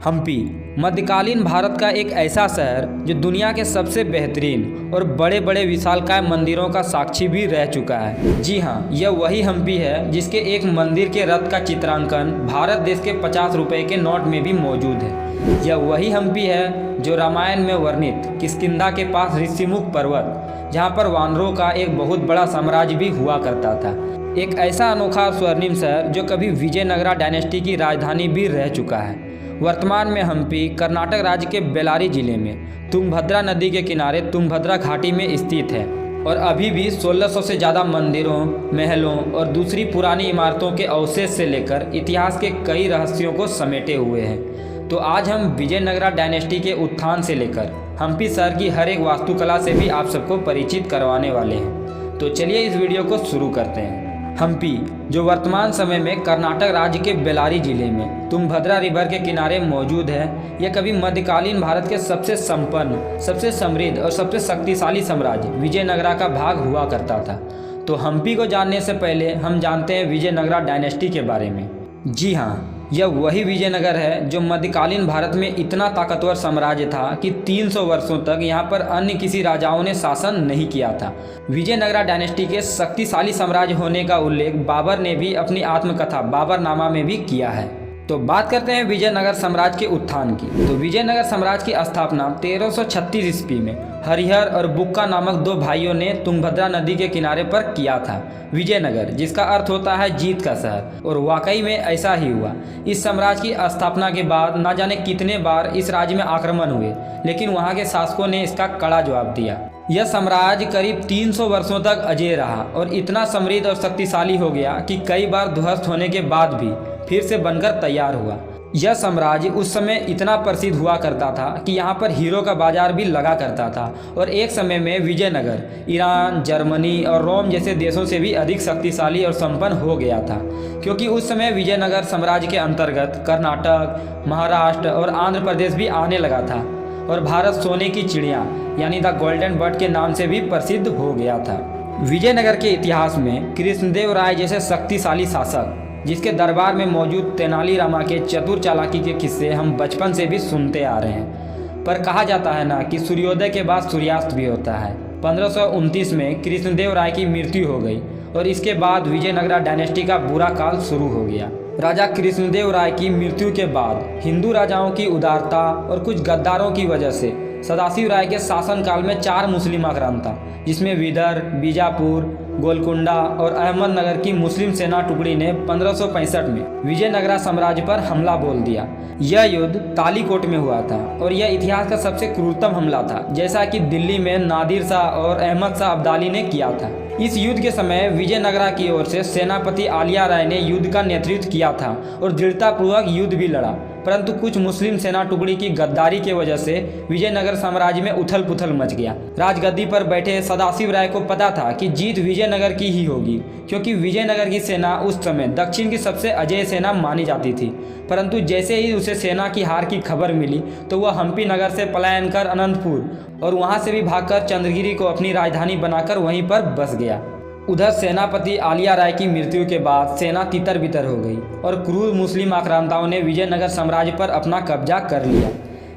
हम्पी मध्यकालीन भारत का एक ऐसा शहर जो दुनिया के सबसे बेहतरीन और बड़े बड़े विशालकाय मंदिरों का साक्षी भी रह चुका है। जी हाँ, यह वही हम्पी है जिसके एक मंदिर के रथ का चित्रांकन भारत देश के 50 रुपये के नोट में भी मौजूद है। यह वही हम्पी है जो रामायण में वर्णित किष्किंधा के पास ऋषिमुख पर्वत, जहाँ पर वानरों का एक बहुत बड़ा साम्राज्य भी हुआ करता था। एक ऐसा अनोखा स्वर्णिम शहर जो कभी विजयनगरा डायनेस्टी की राजधानी भी रह चुका है। वर्तमान में हम्पी कर्नाटक राज्य के बेल्लारी जिले में तुंगभद्रा नदी के किनारे तुंगभद्रा घाटी में स्थित है और अभी भी 1600 से ज़्यादा मंदिरों, महलों और दूसरी पुरानी इमारतों के अवशेष से लेकर इतिहास के कई रहस्यों को समेटे हुए हैं। तो आज हम विजयनगरा डायनेस्टी के उत्थान से लेकर हम्पी शहर की हर एक वास्तुकला से भी आप सबको परिचित करवाने वाले हैं। तो चलिए इस वीडियो को शुरू करते हैं। हम्पी जो वर्तमान समय में कर्नाटक राज्य के बेल्लारी जिले में तुंगभद्रा रिवर के किनारे मौजूद है, यह कभी मध्यकालीन भारत के सबसे संपन्न, सबसे समृद्ध और सबसे शक्तिशाली साम्राज्य विजयनगरा का भाग हुआ करता था। तो हम्पी को जानने से पहले हम जानते हैं विजयनगरा डायनेस्टी के बारे में। जी हाँ, यह वही विजयनगर है जो मध्यकालीन भारत में इतना ताकतवर साम्राज्य था कि 300 वर्षों तक यहाँ पर अन्य किसी राजाओं ने शासन नहीं किया था। विजयनगरा डायनेस्टी के शक्तिशाली साम्राज्य होने का उल्लेख बाबर ने भी अपनी आत्मकथा बाबरनामा में भी किया है। तो बात करते हैं विजयनगर साम्राज्य के उत्थान की। तो विजयनगर साम्राज्य की स्थापना 1336 ईस्वी में हरिहर और बुक्का नामक दो भाइयों ने तुंगभद्रा नदी के किनारे पर किया था। विजयनगर जिसका अर्थ होता है जीत का शहर, और वाकई में ऐसा ही हुआ। इस साम्राज्य की स्थापना के बाद न जाने कितने बार इस राज्य में आक्रमण हुए, लेकिन वहाँ के शासकों ने इसका कड़ा जवाब दिया। यह साम्राज्य करीब 300 वर्षों तक अजेय रहा और इतना समृद्ध और शक्तिशाली हो गया कि कई बार ध्वस्त होने के बाद भी फिर से बनकर तैयार हुआ। यह साम्राज्य उस समय इतना प्रसिद्ध हुआ करता था कि यहाँ पर हीरो का बाजार भी लगा करता था, और एक समय में विजयनगर ईरान, जर्मनी और रोम जैसे देशों से भी अधिक शक्तिशाली और संपन्न हो गया था, क्योंकि उस समय विजयनगर साम्राज्य के अंतर्गत कर्नाटक, महाराष्ट्र और आंध्र प्रदेश भी आने लगा था, और भारत सोने की चिड़िया यानी द गोल्डन बर्ड के नाम से भी प्रसिद्ध हो गया था। विजयनगर के इतिहास में कृष्णदेव राय जैसे शक्तिशाली शासक, जिसके दरबार में मौजूद तेनालीरामा के चतुर चालाकी के किस्से हम बचपन से भी सुनते आ रहे हैं। पर कहा जाता है ना कि सूर्योदय के बाद सूर्यास्त भी होता है। 1529 में कृष्णदेव राय की मृत्यु हो गई और इसके बाद विजयनगरा डायनेस्टी का बुरा काल शुरू हो गया। राजा कृष्णदेव राय की मृत्यु के बाद हिंदू राजाओं की उदारता और कुछ गद्दारों की वजह से सदाशिव राय के शासनकाल में 4 मुस्लिम आक्रांता, जिसमें विदर्भ, बीजापुर, गोलकुंडा और अहमदनगर की मुस्लिम सेना टुकड़ी ने 1565 में विजयनगरा साम्राज्य पर हमला बोल दिया। यह युद्ध तालीकोट में हुआ था और यह इतिहास का सबसे क्रूरतम हमला था, जैसा कि दिल्ली में नादिर शाह और अहमद शाह अब्दाली ने किया था। इस युद्ध के समय विजयनगरा की ओर से सेनापति आलिया राय ने युद्ध का नेतृत्व किया था और दृढ़तापूर्वक युद्ध भी लड़ा, परंतु कुछ मुस्लिम सेना टुकड़ी की गद्दारी की वजह से विजयनगर साम्राज्य में उथल पुथल मच गया। राजगद्दी पर बैठे सदाशिव राय को पता था कि जीत विजयनगर की ही होगी, क्योंकि विजयनगर की सेना उस समय दक्षिण की सबसे अजेय सेना मानी जाती थी। परंतु जैसे ही उसे सेना की हार की खबर मिली तो वह हम्पी नगर से पलायन कर अनंतपुर और वहां से भी भागकर चंद्रगिरी को अपनी राजधानी बनाकर वहीं पर बस गया। उधर सेनापति आलिया राय की मृत्यु के बाद सेना तितर बितर हो गई और क्रूर मुस्लिम आक्रांताओं ने विजयनगर साम्राज्य पर अपना कब्जा कर लिया।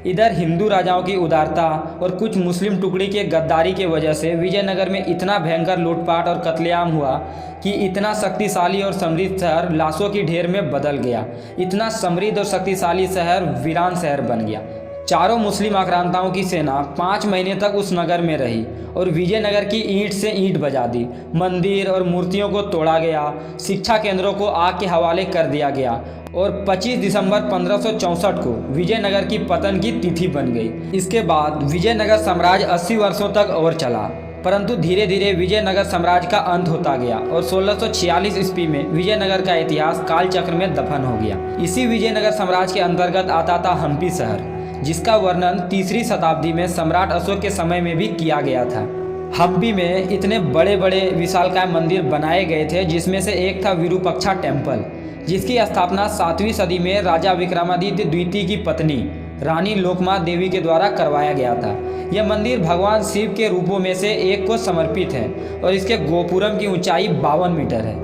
इधर हिंदू राजाओं की उदारता और कुछ मुस्लिम टुकड़ी के गद्दारी के वजह से विजयनगर में इतना भयंकर लूटपाट और कत्लेआम हुआ कि इतना शक्तिशाली और समृद्ध शहर लाशों की ढेर में बदल गया। इतना समृद्ध और शक्तिशाली शहर वीरान शहर बन गया। चारों मुस्लिम आक्रांताओं की सेना 5 महीने तक उस नगर में रही और विजयनगर की ईंट से ईंट बजा दी। मंदिर और मूर्तियों को तोड़ा गया, शिक्षा केंद्रों को आग के हवाले कर दिया गया और 25 दिसंबर 1564 को विजयनगर की पतन की तिथि बन गई। इसके बाद विजयनगर साम्राज्य 80 वर्षों तक और चला, परंतु धीरे धीरे विजयनगर साम्राज्य का अंत होता गया और 1646 ईस्वी में विजयनगर का इतिहास कालचक्र में दफन हो गया। इसी विजयनगर साम्राज्य के अंतर्गत आता था हम्पी शहर, जिसका वर्णन 3री शताब्दी में सम्राट अशोक के समय में भी किया गया था। हम्पी में इतने बड़े बड़े विशालकाय मंदिर बनाए गए थे, जिसमें से एक था विरूपाक्षा टेम्पल, जिसकी स्थापना 7वीं सदी में राजा विक्रमादित्य द्वितीय की पत्नी रानी लोकमात देवी के द्वारा करवाया गया था। यह मंदिर भगवान शिव के रूपों में से एक को समर्पित है और इसके गोपुरम की ऊंचाई 52 मीटर है।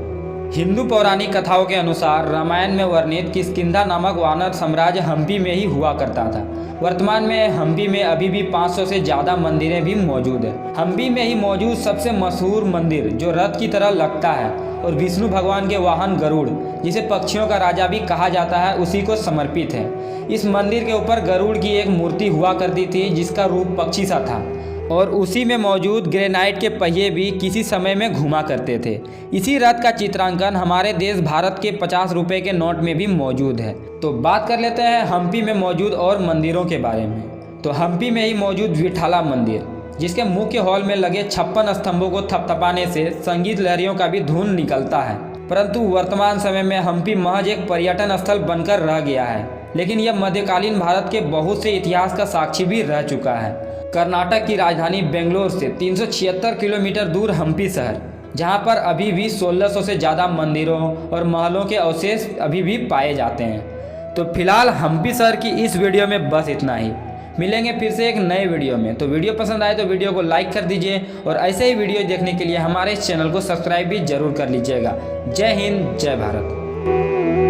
हिंदू पौराणिक कथाओं के अनुसार रामायण में वर्णित किष्किंधा नामक वानर साम्राज्य हम्पी में ही हुआ करता था। वर्तमान में हम्पी में अभी भी 500 से ज़्यादा मंदिरें भी मौजूद हैं। हम्पी में ही मौजूद सबसे मशहूर मंदिर जो रथ की तरह लगता है और विष्णु भगवान के वाहन गरुड़, जिसे पक्षियों का राजा भी कहा जाता है, उसी को समर्पित है। इस मंदिर के ऊपर गरुड़ की एक मूर्ति हुआ करती थी जिसका रूप पक्षी सा था और उसी में मौजूद ग्रेनाइट के पहिए भी किसी समय में घुमा करते थे। इसी रथ का चित्रांकन हमारे देश भारत के 50 रुपये के नोट में भी मौजूद है। तो बात कर लेते हैं हम्पी में मौजूद और मंदिरों के बारे में। तो हम्पी में ही मौजूद विठाला मंदिर, जिसके मुख्य हॉल में लगे 56 स्तंभों को थपथपाने से संगीत लहरियों का भी धुन निकलता है। परंतु वर्तमान समय में हम्पी महज एक पर्यटन स्थल बनकर रह गया है, लेकिन यह मध्यकालीन भारत के बहुत से इतिहास का साक्षी भी रह चुका है। कर्नाटक की राजधानी बेंगलोर से 376 किलोमीटर दूर हम्पी शहर, जहां पर अभी भी 1600 से ज़्यादा मंदिरों और महलों के अवशेष अभी भी पाए जाते हैं। तो फिलहाल हम्पी शहर की इस वीडियो में बस इतना ही। मिलेंगे फिर से एक नए वीडियो में। तो वीडियो पसंद आए तो वीडियो को लाइक कर दीजिए और ऐसे ही वीडियो देखने के लिए हमारे इस चैनल को सब्सक्राइब भी जरूर कर लीजिएगा। जय हिंद, जय भारत।